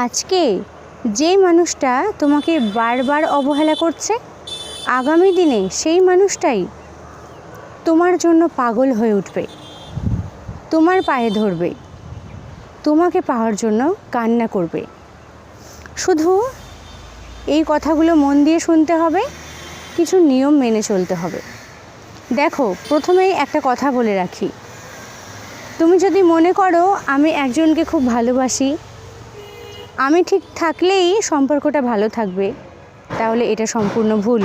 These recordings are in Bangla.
আজকে যেই মানুষটা তোমাকে বারবার অবহেলা করছে, আগামী দিনে সেই মানুষটাই তোমার জন্য পাগল হয়ে উঠবে, তোমার পায়ে ধরবে, তোমাকে পাওয়ার জন্য কান্না করবে। শুধু এই কথাগুলো মন দিয়ে শুনতে হবে, কিছু নিয়ম মেনে চলতে হবে। দেখো, প্রথমেই একটা কথা বলে রাখি, তুমি যদি মনে করো আমি একজনকে খুব ভালোবাসি, আমি ঠিক থাকলেই সম্পর্কটা ভালো থাকবে, তাহলে এটা সম্পূর্ণ ভুল।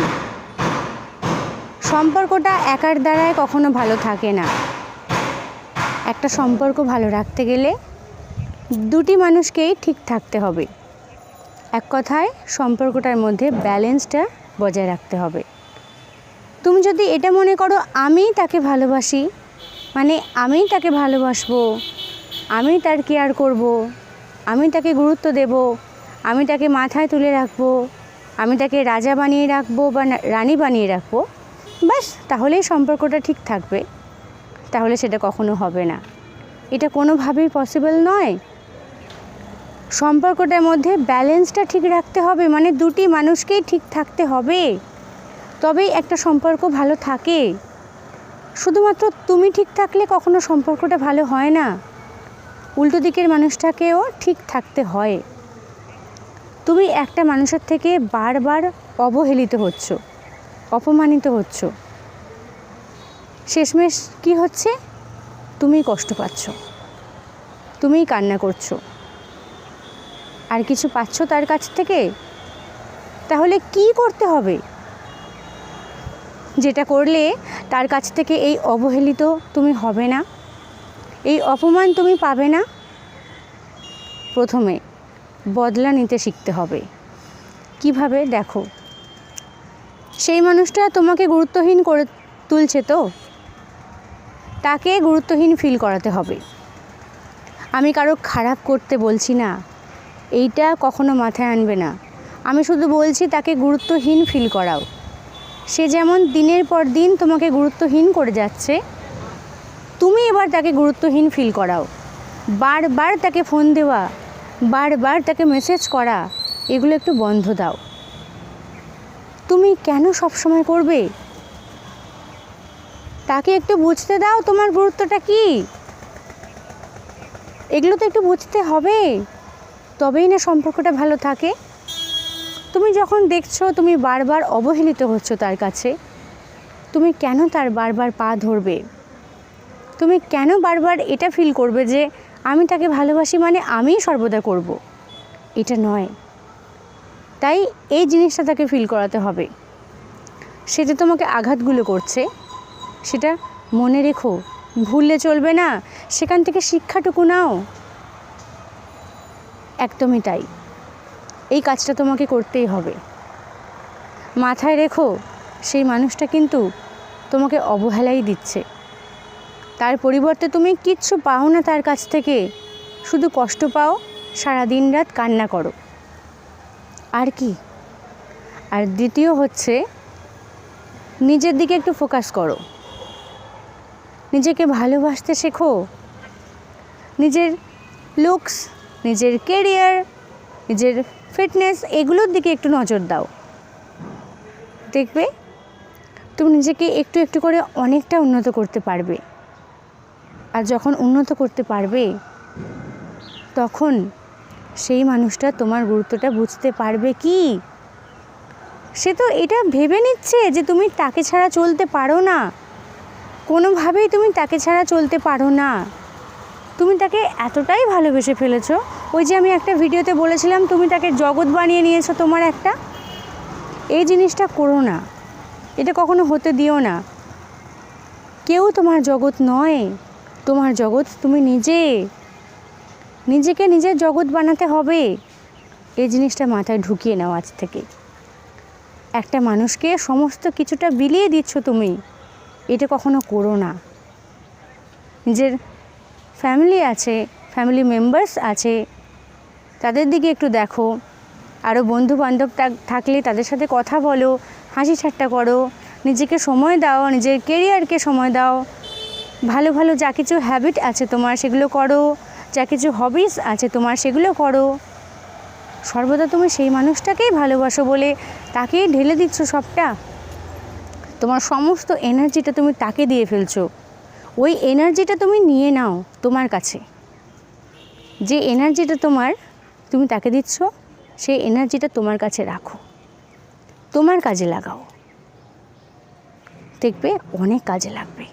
সম্পর্কটা একার দ্বারায় কখনো ভালো থাকে না। একটা সম্পর্ক ভালো রাখতে গেলে দুটি মানুষকেই ঠিক থাকতে হবে। এক কথায় সম্পর্কটার মধ্যে ব্যালেন্সটা বজায় রাখতে হবে। তুমি যদি এটা মনে করো আমি তাকে ভালোবাসি, মানে আমি তাকে ভালোবাসবো, আমি তার কেয়ার করব, আমি তাকে গুরুত্ব দেব, আমি তাকে মাথায় তুলে রাখবো, আমি তাকে রাজা বানিয়ে রাখবো বা রানী বানিয়ে রাখবো, ব্যাস তাহলেই সম্পর্কটা ঠিক থাকবে, তাহলে সেটা কখনো হবে না। এটা কোনোভাবেই পসিবল নয়। সম্পর্কটার মধ্যে ব্যালেন্সটা ঠিক রাখতে হবে, মানে দুটি মানুষকেই ঠিক থাকতে হবে, তবেই একটা সম্পর্ক ভালো থাকে। শুধুমাত্র তুমি ঠিক থাকলে কখনো সম্পর্কটা ভালো হয় না, উল্টো দিকের মানুষটাকেও ঠিক থাকতে হয়। তুমি একটা মানুষের থেকে বারবার অবহেলিত হচ্ছ, অপমানিত হচ্ছ, শেষমেশ কি হচ্ছে? তুমিই কষ্ট পাচ্ছ, তুমিই কান্না করছো, আর কিছু পাচ্ছ তার কাছ থেকে। তাহলে কি করতে হবে যেটা করলে তার কাছ থেকে এই অবহেলিত তুমি হবে না, এই অপমান তুমি পাবে না? প্রথমে বদলা নিতে শিখতে হবে। কিভাবে? দেখো, সেই মানুষটা তোমাকে গুরুত্বহীন করে তুলছে, তো তাকে গুরুত্বহীন ফিল করাতে হবে। আমি কারো খারাপ করতে বলছি না, এইটা কখনো মাথায় আনবে না। আমি শুধু বলছি তাকে গুরুত্বহীন ফিল করাও। সে যেমন দিনের পর দিন তোমাকে গুরুত্বহীন করে যাচ্ছে, তুমি এবার তাকে গুরুত্বহীন ফিল করাও। বারবার তাকে ফোন দেওয়া, বারবার তাকে মেসেজ করা, এগুলো একটু বন্ধ দাও। তুমি কেন সবসময় করবে? তাকে একটু বুঝতে দাও তোমার গুরুত্বটা কি। এগুলো তো একটু বুঝতে হবে, তবেই না সম্পর্কটা ভালো থাকে। তুমি যখন দেখছো তুমি বারবার অবহেলিত হচ্ছ তার কাছে, তুমি কেন তার বারবার পা ধরবে? তুমি কেন বারবার এটা ফিল করবে যে আমি তাকে ভালোবাসি মানে আমিই সর্বদা করব? এটা নয়। তাই এই জিনিসটা তাকে ফিল করাতে হবে। সে যে তোমাকে আঘাতগুলো করছে সেটা মনে রেখো, ভুললে চলবে না। সেখান থেকে শিক্ষাটুকু নাও। একদমই তাই, এই কাজটা তোমাকে করতেই হবে। মাথায় রেখো, সেই মানুষটা কিন্তু তোমাকে অবহেলাই দিচ্ছে। তার পরিবর্তে তুমি কিচ্ছু পাও না তার কাছ থেকে, শুধু কষ্ট পাও, সারা দিন রাত কান্না করো। আর কি? আর দ্বিতীয় হচ্ছে, নিজের দিকে একটু ফোকাস করো, নিজেকে ভালোবাসতে শেখো। নিজের লুকস, নিজের কেরিয়ার, নিজের ফিটনেস, এগুলোর দিকে একটু নজর দাও। দেখবে তুমি নিজেকে একটু একটু করে অনেকটা উন্নত করতে পারবে। আর যখন উন্নত করতে পারবে, তখন সেই মানুষটা তোমার গুরুত্বটা বুঝতে পারবে কি? সে তো এটা ভেবে নিচ্ছে যে তুমি তাকে ছাড়া চলতে পারো না, কোনোভাবেই তুমি তাকে ছাড়া চলতে পারো না। তুমি তাকে এতটাই ভালোবেসে ফেলেছো, ওই যে আমি একটা ভিডিওতে বলেছিলাম তুমি তাকে জগৎ বানিয়ে নিয়েছো তোমার একটা। এই জিনিসটা করো না, এটা কখনো হতে দিও না। কেউ তোমার জগৎ নয়, তোমার জগৎ তুমি নিজে। নিজেকে নিজের জগৎ বানাতে হবে। এই জিনিসটা মাথায় ঢুকিয়ে নাও আজ থেকে। একটা মানুষকে সমস্ত কিছুটা বিলিয়ে দিচ্ছ তুমি, এটা কখনো করো না। নিজের ফ্যামিলি আছে, ফ্যামিলি মেম্বার্স আছে, তাদের দিকে একটু দেখো। আরও বন্ধু বান্ধব থাকলে তাদের সাথে কথা বলো, হাসি ঠাট্টা করো, নিজেকে সময় দাও, নিজের কেরিয়ারকে সময় দাও। ভালো ভালো যা কিছু হ্যাবিট আছে তোমার সেগুলো করো, যা কিছু হবিস আছে তোমার সেগুলো করো। সর্বদা তুমি সেই মানুষটাকেই ভালোবাসো বলে তাকেই ঢেলে দিচ্ছ সবটা, তোমার সমস্ত এনার্জিটা তুমি তাকে দিয়ে ফেলছো। ওই এনার্জিটা তুমি নিয়ে নাও তোমার কাছে, যে এনার্জিটা তুমি তাকে দিচ্ছ সেই এনার্জিটা তোমার কাছে রাখো, তোমার কাজে লাগাও, দেখবে অনেক কাজে লাগবে।